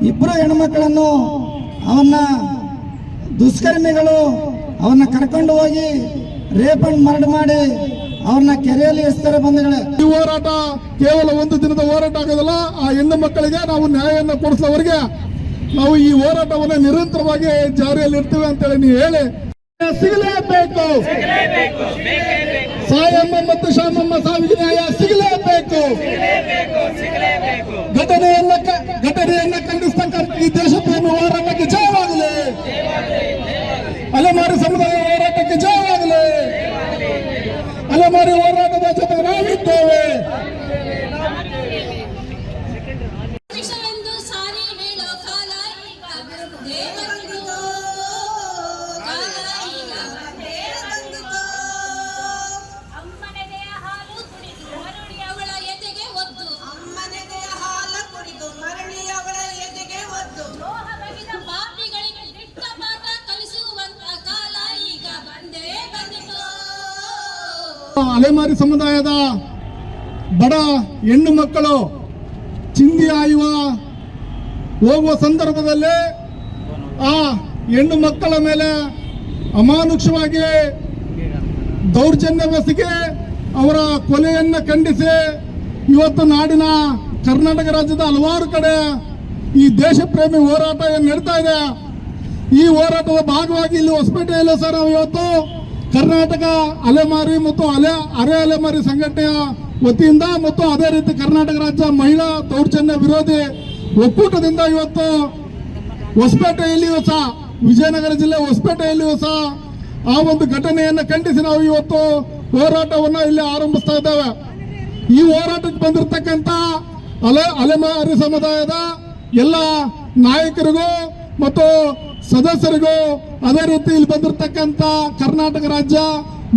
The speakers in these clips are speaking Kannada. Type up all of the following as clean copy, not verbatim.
ಇಬ್ಬರು ಹೆಣ್ಮಕ್ಕಳನ್ನು ಅವನ್ನ ದುಷ್ಕರ್ಮಿಗಳು ಅವನ್ನ ಕರ್ಕೊಂಡು ಹೋಗಿ ರೇಪ್ ಅಂಡ್ ಮರ್ಡರ್ ಮಾಡಿ ಅವ್ರನ್ನ ಕೆರೆಯಲ್ಲಿ ಎಸ್ತಾರೆ ಬಂಧುಗಳೇ. ಈ ಹೋರಾಟ ಕೇವಲ ಒಂದು ದಿನದ ಹೋರಾಟ ಆಗೋದಿಲ್ಲ. ಆ ಹೆಣ್ಣು ಮಕ್ಕಳಿಗೆ ನಾವು ನ್ಯಾಯವನ್ನು ಕೊಡಿಸುವವರೆಗೆ ನಾವು ಈ ಹೋರಾಟವನ್ನು ನಿರಂತರವಾಗಿ ಜಾರಿಯಲ್ಲಿ ಇರ್ತೀವಿ ಅಂತೇಳಿ ನೀವು ಹೇಳಿ ಸಿಗಲೇಬೇಕು. ಸಾಯಮ್ಮ ಮತ್ತು ಶಾಮಮ್ಮ ಸಾವಿಗೆ ನ್ಯಾಯ ಸಿಗಲೇಬೇಕು. ಘಟನೆಯನ್ನ ಖಂಡಿಸ್ತಕ್ಕಂಥ ಈ ದೇಶಪ್ರೇಮಿ ಹೋರಾಟಕ್ಕೆ ಜಯವಾಗಲಿ. ಅಲೆಮಾರಿ ಸಮುದಾಯ ಹೋರಾಟಕ್ಕೆ ಜಯವಾಗಲಿ. ಅಲೆಮಾರಿ ಹೋರಾಟದ ಜೊತೆಗೆ ನಾವಿದ್ದೇವೆ. ಅಲೆಮಾರಿ ಸಮುದಾಯದ ಬಡ ಹೆಣ್ಣು ಮಕ್ಕಳು ಚಿಂದಿ ಆಯುವ ಹೋಗುವ ಸಂದರ್ಭದಲ್ಲಿ ಆ ಹೆಣ್ಣು ಮಕ್ಕಳ ಮೇಲೆ ಅಮಾನುಷವಾಗಿ ದೌರ್ಜನ್ಯವೆಸಗಿ ಅವರ ಕೊಲೆಯನ್ನು ಖಂಡಿಸಿ ಇವತ್ತು ನಾಡಿನ ಕರ್ನಾಟಕ ರಾಜ್ಯದ ಹಲವಾರು ಕಡೆ ಈ ದೇಶಪ್ರೇಮಿ ಹೋರಾಟ ಏನು ನಡೀತಾ ಇದೆ. ಈ ಹೋರಾಟದ ಭಾಗವಾಗಿ ಇಲ್ಲಿ ಹೊಸಪೇಟೆಯಲ್ಲೂ ಸಹ ನಾವು ಇವತ್ತು ಕರ್ನಾಟಕ ಅಲೆಮಾರಿ ಮತ್ತು ಅರೆ ಅಲೆಮಾರಿ ಸಂಘಟನೆಯ ವತಿಯಿಂದ ಮತ್ತು ಅದೇ ರೀತಿ ಕರ್ನಾಟಕ ರಾಜ್ಯ ಮಹಿಳಾ ದೌರ್ಜನ್ಯ ವಿರೋಧಿ ಒಕ್ಕೂಟದಿಂದ ಇವತ್ತು ಹೊಸಪೇಟೆಯಲ್ಲಿಯೂ ಸಹ ವಿಜಯನಗರ ಜಿಲ್ಲೆ ಹೊಸಪೇಟೆಯಲ್ಲಿಯೂ ಸಹ ಆ ಒಂದು ಘಟನೆಯನ್ನು ಖಂಡಿಸಿ ನಾವು ಇವತ್ತು ಹೋರಾಟವನ್ನು ಇಲ್ಲಿ ಆರಂಭಿಸ್ತಾ ಇದ್ದೇವೆ. ಈ ಹೋರಾಟಕ್ಕೆ ಬಂದಿರತಕ್ಕಂಥ ಅಲೆಮಾರಿ ಸಮುದಾಯದ ಎಲ್ಲ ನಾಯಕರಿಗೂ ಮತ್ತು ಸದಸ್ಯರಿಗೂ ಅದೇ ರೀತಿ ಇಲ್ಲಿ ಬಂದಿರತಕ್ಕಂಥ ಕರ್ನಾಟಕ ರಾಜ್ಯ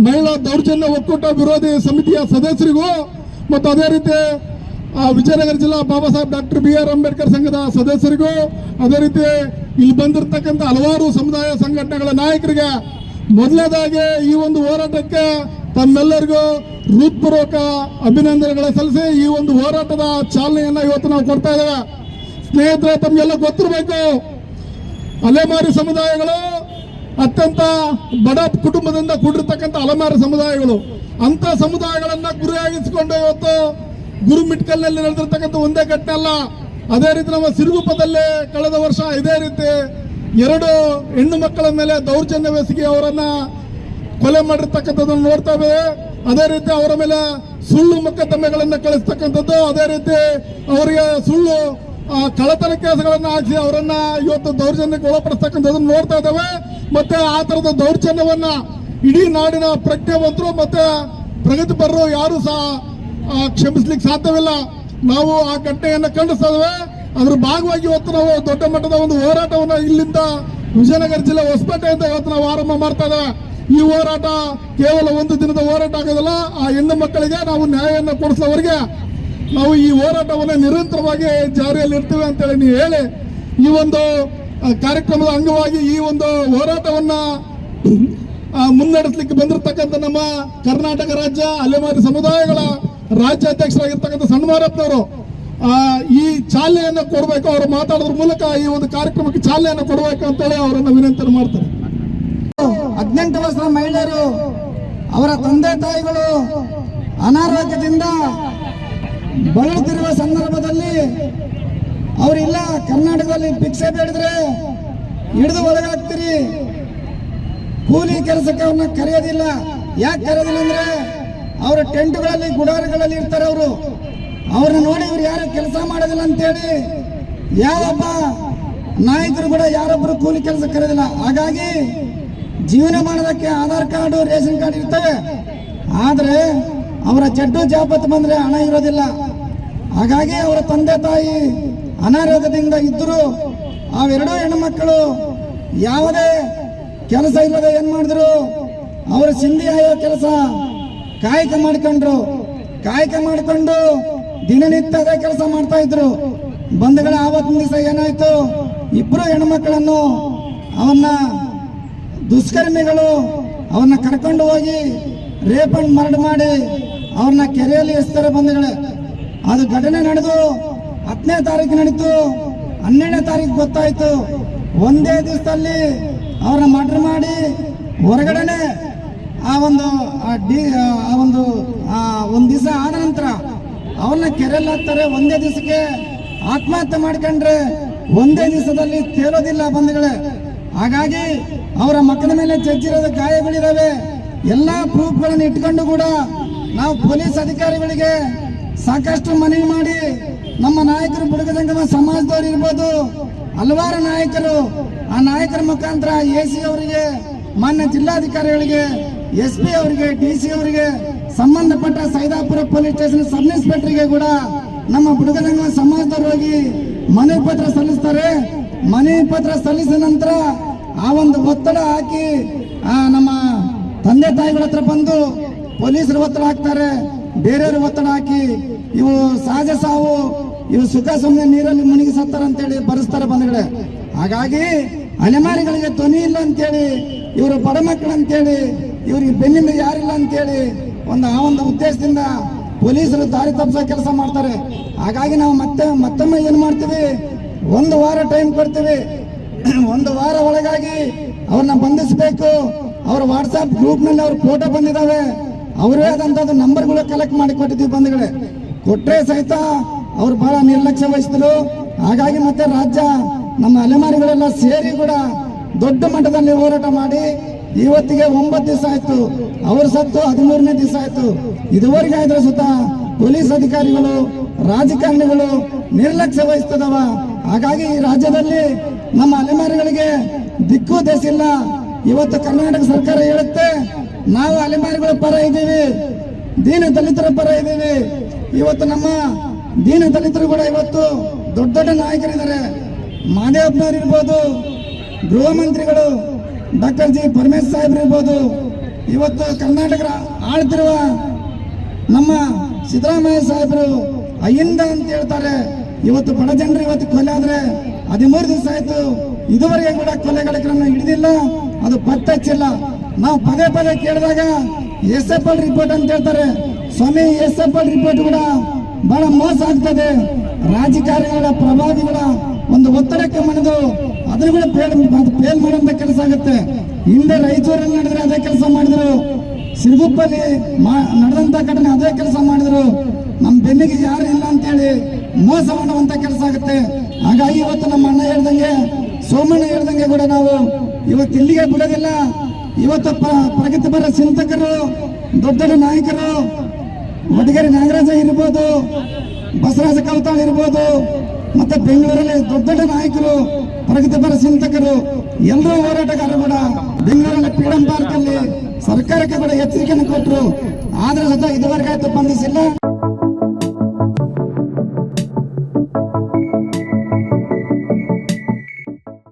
ಮಹಿಳಾ ದೌರ್ಜನ್ಯ ಒಕ್ಕೂಟ ವಿರೋಧಿ ಸಮಿತಿಯ ಸದಸ್ಯರಿಗೂ ಮತ್ತು ಅದೇ ರೀತಿ ವಿಜಯನಗರ ಜಿಲ್ಲಾ ಬಾಬಾ ಸಾಹೇಬ್ ಡಾಕ್ಟರ್ BR ಅಂಬೇಡ್ಕರ್ ಸಂಘದ ಸದಸ್ಯರಿಗೂ ಅದೇ ರೀತಿ ಇಲ್ಲಿ ಬಂದಿರತಕ್ಕಂಥ ಹಲವಾರು ಸಮುದಾಯ ಸಂಘಟನೆಗಳ ನಾಯಕರಿಗೆ ಮೊದಲನೇದಾಗಿ ಈ ಒಂದು ಹೋರಾಟಕ್ಕೆ ತಮ್ಮೆಲ್ಲರಿಗೂ ಹೃತ್ಪೂರ್ವಕ ಅಭಿನಂದನೆಗಳ ಸಲ್ಲಿಸಿ ಈ ಒಂದು ಹೋರಾಟದ ಚಾಲನೆಯನ್ನ ಇವತ್ತು ನಾವು ಕೊಡ್ತಾ ಇದ್ದೇವೆ. ಸ್ನೇಹಿತರೆ, ತಮಗೆಲ್ಲ ಗೊತ್ತಿರಬೇಕು, ಅಲೆಮಾರಿ ಸಮುದಾಯಗಳು ಅತ್ಯಂತ ಬಡ ಕುಟುಂಬದಿಂದ ಕೂಡಿರ್ತಕ್ಕಂಥ ಅಲೆಮಾರಿ ಸಮುದಾಯಗಳು. ಅಂತ ಸಮುದಾಯಗಳನ್ನ ಗುರಿಯಾಗಿಸಿಕೊಂಡು ಇವತ್ತು ಗುರುಮಿಟ್ಕಲ್ನಲ್ಲಿ ನಡೆದಿರ್ತಕ್ಕಂಥ ಒಂದೇ ಘಟನೆ ಅಲ್ಲ. ಅದೇ ರೀತಿ ನಮ್ಮ ಸಿರುಗುಪ್ಪದಲ್ಲಿ ಕಳೆದ ವರ್ಷ ಇದೇ ರೀತಿ 2 ಹೆಣ್ಣು ಮಕ್ಕಳ ಮೇಲೆ ದೌರ್ಜನ್ಯವೆಸಗಿ ಅವರನ್ನ ಕೊಲೆ ಮಾಡಿರ್ತಕ್ಕಂಥದ್ದನ್ನು ನೋಡ್ತಾ ಇದ್ದೇವೆ. ಅದೇ ರೀತಿ ಅವರ ಮೇಲೆ ಸುಳ್ಳು ಮೊಕದ್ದಮೆಗಳನ್ನ ಕಳಿಸ್ತಕ್ಕಂಥದ್ದು, ಅದೇ ರೀತಿ ಅವರಿಗೆ ಸುಳ್ಳು ಕಳ್ಳತನ ಕೇಸುಗಳನ್ನ ಹಾಕಿ ಅವರನ್ನ ಇವತ್ತು ದೌರ್ಜನ್ಯಕ್ಕೆ ಒಳಪಡಿಸ್ತಕ್ಕಂಥದ್ದನ್ನು ನೋಡ್ತಾ ಇದ್ದೇವೆ. ಮತ್ತೆ ಆ ತರದ ದೌರ್ಜನ್ಯವನ್ನ ಇಡೀ ನಾಡಿನ ಪ್ರಜ್ಞಾವಂತರು ಮತ್ತೆ ಪ್ರಗತಿಪರರು ಯಾರು ಸಹ ಕ್ಷಮಿಸ್ಲಿಕ್ಕೆ ಸಾಧ್ಯವಿಲ್ಲ. ನಾವು ಆ ಘಟನೆಯನ್ನ ಖಂಡಿಸ್ತಾ ಇದ್ದೇವೆ. ಅದ್ರ ಭಾಗವಾಗಿ ಇವತ್ತು ನಾವು ದೊಡ್ಡ ಮಟ್ಟದ ಒಂದು ಹೋರಾಟವನ್ನ ಇಲ್ಲಿಂದ ವಿಜಯನಗರ ಜಿಲ್ಲೆ ಹೊಸಪೇಟೆಯಿಂದ ಇವತ್ತು ನಾವು ಆರಂಭ ಮಾಡ್ತಾ ಇದ್ದೇವೆ. ಈ ಹೋರಾಟ ಕೇವಲ ಒಂದು ದಿನದ ಹೋರಾಟ ಆಗೋದಿಲ್ಲ. ಆ ಹೆಣ್ಣು ಮಕ್ಕಳಿಗೆ ನಾವು ನ್ಯಾಯವನ್ನು ಕೊಡಿಸುವವರೆಗೆ ನಾವು ಈ ಹೋರಾಟವನ್ನು ನಿರಂತರವಾಗಿ ಜಾರಿಯಲ್ಲಿ ಇರ್ತೀವಿ ಅಂತೇಳಿ ನೀವು ಹೇಳಿ ಈ ಒಂದು ಕಾರ್ಯಕ್ರಮದ ಅಂಗವಾಗಿ ಈ ಒಂದು ಹೋರಾಟವನ್ನ ಮುನ್ನಡೆಸಲಿಕ್ಕೆ ಬಂದಿರತಕ್ಕಂಥ ನಮ್ಮ ಕರ್ನಾಟಕ ರಾಜ್ಯ ಅಲೆಮಾರಿ ಸಮುದಾಯಗಳ ರಾಜ್ಯಾಧ್ಯಕ್ಷರಾಗಿರ್ತಕ್ಕಂಥ ಸಣ್ಣಮಾರಪ್ಪನವರು ಈ ಚಾಲನೆಯನ್ನು ಕೊಡಬೇಕು. ಅವರು ಮಾತಾಡೋದ್ರ ಮೂಲಕ ಈ ಒಂದು ಕಾರ್ಯಕ್ರಮಕ್ಕೆ ಚಾಲನೆಯನ್ನು ಕೊಡಬೇಕು ಅಂತೇಳಿ ಅವರನ್ನು ವಿನಂತಿ ಮಾಡ್ತಾರೆ. 18 ವರ್ಷದ ಮಹಿಳೆಯರು ಅವರ ತಂದೆ ತಾಯಿಗಳು ಅನಾರೋಗ್ಯದಿಂದ ಬಳಲುತ್ತಿರುವ ಸಂದರ್ಭದಲ್ಲಿ ಅವರಿಲ್ಲ ಕರ್ನಾಟಕದಲ್ಲಿ ಭಿಕ್ಷೆ ಬೇಡಿದ್ರೆ ಹಿಡಿದು ಒಳಗಾಗ್ತೀರಿ, ಕೂಲಿ ಕೆಲಸಕ್ಕೆ ಅವ್ರನ್ನ ಕರೆಯೋದಿಲ್ಲ. ಯಾಕೆ ಕರೆಯೋದಿಲ್ಲ ಅಂದ್ರೆ ಅವರ ಟೆಂಟ್ಗಳಲ್ಲಿ ಗುಡಾರಗಳಲ್ಲಿ ಇರ್ತಾರೆ. ಅವ್ರನ್ನ ನೋಡಿ ಇವ್ರು ಯಾರು ಕೆಲಸ ಮಾಡೋದಿಲ್ಲ ಅಂತೇಳಿ ಯಾವೊಬ್ಬ ನಾಯಕರು ಕೂಡ ಯಾರೊಬ್ಬರು ಕೂಲಿ ಕೆಲಸ ಕರೆಯೋದಿಲ್ಲ. ಹಾಗಾಗಿ ಜೀವನ ಮಾಡೋದಕ್ಕೆ ಆಧಾರ್ ಕಾರ್ಡು ರೇಷನ್ ಕಾರ್ಡ್ ಇರ್ತವೆ, ಆದ್ರೆ ಅವರ ಜಡ್ಡು ಜಾಪತ್ತು ಬಂದ್ರೆ ಹಣ ಇರೋದಿಲ್ಲ. ಹಾಗಾಗಿ ಅವರ ತಂದೆ ತಾಯಿ ಅನಾರೋಗ್ಯದಿಂದ ಇದ್ದರು. ಅವೆರಡೂ ಹೆಣ್ಣು ಮಕ್ಕಳು ಯಾವುದೇ ಕೆಲಸ ಇಲ್ಲದೆ ಏನ್ ಮಾಡಿದ್ರು, ಅವರು ಸಿಂಧಿ ಆಯೋ ಕೆಲಸ ಕಾಯಕ ಮಾಡಿಕೊಂಡು ದಿನನಿತ್ಯ ಅದೇ ಕೆಲಸ ಮಾಡ್ತಾ ಇದ್ರು. ಬಂಧುಗಳ ಆವತ್ತಿನ ದಿವಸ ಏನಾಯ್ತು, ಇಬ್ರು ಹೆಣ್ಣು ಮಕ್ಕಳನ್ನು ಅವನ್ನ ದುಷ್ಕರ್ಮಿಗಳು ಅವನ್ನ ಕರ್ಕೊಂಡು ಹೋಗಿ ರೇಪ್ ಅಂಡ್ ಮರ್ಡರ್ ಮಾಡಿ ಅವ್ರನ್ನ ಕೆರೆಯಲ್ಲಿ ಎಸ್ತಾರೆ ಬಂಧುಗಳೇ. ಅದು ಘಟನೆ ನಡೆದು 10ನೇ ತಾರೀಕು ನಡೀತು. 12ನೇ ತಾರೀಕು ಗೊತ್ತಾಯ್ತು. ಒಂದೇ ದಿವಸದಲ್ಲಿ ಅವ್ರನ್ನ ಮರ್ಡರ್ ಮಾಡಿ ಹೊರಗಡೆನೆ ಒಂದು ದಿವಸ ಆದ ನಂತರ ಅವ್ರನ್ನ ಕೆರೆಯಲ್ಲಿ ಹಾಕ್ತಾರೆ. ಒಂದೇ ದಿವಸಕ್ಕೆ ಆತ್ಮಹತ್ಯೆ ಮಾಡ್ಕೊಂಡ್ರೆ ಒಂದೇ ದಿವಸದಲ್ಲಿ ತೇಲೋದಿಲ್ಲ ಬಂಧುಗಳೇ. ಹಾಗಾಗಿ ಅವರ ಮಕ್ಕಳ ಮೇಲೆ ಚಚ್ಚಿರೋದು ಗಾಯಗಳಿದಾವೆ. ಎಲ್ಲಾ ಪ್ರೂಫ್ಗಳನ್ನು ಇಟ್ಕೊಂಡು ಕೂಡ ನಾವು ಪೊಲೀಸ್ ಅಧಿಕಾರಿಗಳಿಗೆ ಸಾಕಷ್ಟು ಮನವಿ ಮಾಡಿ ನಮ್ಮ ನಾಯಕರು ಬುಡಗ ಜಂಗಮ ಸಮಾಜದವರು ಇರ್ಬೋದು, ಹಲವಾರು ನಾಯಕರು, ಆ ನಾಯಕರ ಮುಖಾಂತರ AC ಅವರಿಗೆ, ಮಾನ್ಯ ಜಿಲ್ಲಾಧಿಕಾರಿಗಳಿಗೆ, SP ಅವರಿಗೆ, DC ಅವರಿಗೆ, ಸಂಬಂಧಪಟ್ಟ ಸೈದಾಪುರ ಪೊಲೀಸ್ ಸ್ಟೇಷನ್ ಸಬ್ ಇನ್ಸ್ಪೆಕ್ಟರ್ಗೆ ಕೂಡ ನಮ್ಮ ಬುಡಗ ಜಂಗಮ ಸಮಾಜದವರು ಹೋಗಿ ಮನವಿ ಪತ್ರ ಸಲ್ಲಿಸ್ತಾರೆ. ಮನವಿ ಪತ್ರ ಸಲ್ಲಿಸಿದ ನಂತರ ಆ ಒಂದು ಒತ್ತಡ ಹಾಕಿ ನಮ್ಮ ತಂದೆ ತಾಯಿಗಳ ಹತ್ರ ಬಂದು ಪೊಲೀಸರು ಒತ್ತಡ ಹಾಕ್ತಾರೆ, ಬೇರೆಯವರು ಒತ್ತಡ ಹಾಕಿ ಇವು ಸಹಜ ಸಾವು, ಇವು ಸುಖ ಸುಮ್ಮನೆ ನೀರಲ್ಲಿ ಮುಳುಗಿ ಸತ್ತಾರ ಅಂತೇಳಿ ಬರೆಸ್ತಾರೆ ಬಂಧುಗಳೇ. ಹಾಗಾಗಿ ಅಲೆಮಾರಿಗಳಿಗೆ ಧ್ವನಿ ಇಲ್ಲ ಅಂತೇಳಿ, ಇವರು ಬಡ ಮಕ್ಕಳು ಅಂತೇಳಿ, ಇವ್ರಿಗೆ ಬೆನ್ನಿಂದ ಯಾರಿಲ್ಲ ಅಂತೇಳಿ ಆ ಒಂದು ಉದ್ದೇಶದಿಂದ ಪೊಲೀಸರು ದಾರಿ ತಪ್ಪಿಸೋ ಕೆಲಸ ಮಾಡ್ತಾರೆ. ಹಾಗಾಗಿ ನಾವು ಮತ್ತೊಮ್ಮೆ ಏನ್ ಮಾಡ್ತೀವಿ, 1 ವಾರ ಟೈಮ್ ಕೊಡ್ತೀವಿ. 1 ವಾರ ಒಳಗಾಗಿ ಅವ್ರನ್ನ ಬಂಧಿಸಬೇಕು. ಅವ್ರ ವಾಟ್ಸ್ಆಪ್ ಗ್ರೂಪ್ ನಲ್ಲಿ ಅವ್ರ ಫೋಟೋ ಬಂದಿದ್ದಾವೆ, ಅವರೇ ಆದಂತದ್ದು ನಂಬರ್ಗಳು ಕಲೆಕ್ಟ್ ಮಾಡಿ ಕೊಟ್ಟಿದ್ದೀವಿ ಬಂಧುಗಳೇ. ಕೊಟ್ರೆ ಸಹಿತ ಅವ್ರು ಬಹಳ ನಿರ್ಲಕ್ಷ್ಯ ವಹಿಸಿದ್ರು. ಹಾಗಾಗಿ ಮತ್ತೆ ರಾಜ್ಯ ನಮ್ಮ ಅಲೆಮಾರಿಗಳೆಲ್ಲ ಸೇರಿ ಕೂಡ ದೊಡ್ಡ ಮಟ್ಟದಲ್ಲಿ ಹೋರಾಟ ಮಾಡಿ ಇವತ್ತಿಗೆ 9 ದಿವಸ ಆಯ್ತು. ಅವರು ಸತ್ತು 13ನೇ ದಿವಸ ಆಯ್ತು. ಇದುವರೆಗೆ ಆದ್ರೆ ಸುತ್ತ ಪೊಲೀಸ್ ಅಧಿಕಾರಿಗಳು, ರಾಜಕಾರಣಿಗಳು ನಿರ್ಲಕ್ಷ್ಯ ವಹಿಸ್ತದವ. ಹಾಗಾಗಿ ಈ ರಾಜ್ಯದಲ್ಲಿ ನಮ್ಮ ಅಲೆಮಾರಿಗಳಿಗೆ ದಿಕ್ಕು ದೇಸಿಲ್ಲ. ಇವತ್ತು ಕರ್ನಾಟಕ ಸರ್ಕಾರ ಹೇಳುತ್ತೆ ನಾವು ಅಲೆಮಾರಿಗಳ ಪರ ಇದ್ದೀವಿ, ದೀನ ದಲಿತರ ಪರ ಇದ್ದೀವಿ. ಇವತ್ತು ನಮ್ಮ ದೀನ ದಲಿತರು ಕೂಡ ಇವತ್ತು ದೊಡ್ಡ ದೊಡ್ಡ ನಾಯಕರಿದ್ದಾರೆ. ಮಾದೇವಪ್ಪನವ್ರು ಇರ್ಬೋದು, ಗೃಹ ಮಂತ್ರಿಗಳು ಡಾಕ್ಟರ್ ಜಿ ಪರಮೇಶ್ ಸಾಹೇಬ್ರು ಇರ್ಬೋದು, ಇವತ್ತು ಕರ್ನಾಟಕ ಆಳ್ತಿರುವ ನಮ್ಮ ಸಿದ್ದರಾಮಯ್ಯ ಸಾಹೇಬರು ಅಹಿಂದ ಅಂತ ಹೇಳ್ತಾರೆ. ಇವತ್ತು ಬಡ ಜನರು ಇವತ್ತು ಕೊಲೆ ಆದ್ರೆ 13 ದಿವಸ ಆಯ್ತು, ಇದುವರೆಗೆ ಕೂಡ ಕೊಲೆಗಳನ್ನು ಹಿಡಿದಿಲ್ಲ, ಅದು ಪತ್ತೆ ಹಚ್ಚಿಲ್ಲ. ನಾವು ಪದೇ ಪದೇ ಕೇಳಿದಾಗ SFL ರಿಪೋರ್ಟ್ ಅಂತ ಹೇಳ್ತಾರೆ. ಸ್ವಾಮಿ, SFL ರಿಪೋರ್ಟ್ ಕೂಡ ಬಹಳ ಮೋಸ ಆಗ್ತದೆ. ರಾಜಕಾರಣಿಗಳ ಪ್ರಭಾವಿಗಳ ಒಂದು ಒತ್ತಡಕ್ಕೆ ಮಣಿದು ಅದನ್ನು ಕೂಡ ಫೇಲ್ ಮಾಡುವಂತ ಕೆಲಸ ಆಗುತ್ತೆ. ಹಿಂದೆ ರಾಯಚೂರಲ್ಲಿ ನಡೆದ್ರೆ ಅದೇ ಕೆಲಸ ಮಾಡಿದ್ರು, ಸಿರುಗುಪ್ಪಲ್ಲಿ ನಡೆದಂತ ಘಟನೆ ಅದೇ ಕೆಲಸ ಮಾಡಿದ್ರು. ನಮ್ಮ ಬೆನ್ನಿಗೆ ಯಾರು ಇಲ್ಲ ಅಂತೇಳಿ ಮೋಸ ಮಾಡುವಂತ ಕೆಲಸ ಆಗುತ್ತೆ. ಹಾಗಾಗಿ ಇವತ್ತು ನಮ್ಮ ಅಣ್ಣ ಹೇಳ್ದಂಗೆ, ಸೋಮಣ್ಣ ಹೇಳ್ದಂಗೆ ಕೂಡ ನಾವು ಇವತ್ತು ಇಲ್ಲಿಗೆ ಬಿಡೋದಿಲ್ಲ. ಇವತ್ತು ಪ್ರಗತಿಪರ ಚಿಂತಕರು, ದೊಡ್ಡ ದೊಡ್ಡ ನಾಯಕರು, ವಡಗೇರಿ ನಾಗರಾಜ ಇರ್ಬೋದು, ಬಸವರಾಜ ಕವತಾಳ್ ಇರ್ಬೋದು, ಮತ್ತೆ ಬೆಂಗಳೂರಲ್ಲಿ ದೊಡ್ಡ ದೊಡ್ಡ ನಾಯಕರು, ಪ್ರಗತಿಪರ ಚಿಂತಕರು, ಎಲ್ಲರೂ ಹೋರಾಟಗಾರರು ಕೂಡ ಬೆಂಗಳೂರಲ್ಲಿ ಫ್ರೀಡಂ ಪಾರ್ಕ್ ಅಲ್ಲಿ ಸರ್ಕಾರಕ್ಕೆ ಕೂಡ ಎಚ್ಚರಿಕೆಯನ್ನು ಕೊಟ್ಟರು. ಆದ್ರೆ ಸಹ ಇದುವರೆಗಾಯ್ತು ಬಂಧಿಸಿಲ್ಲ.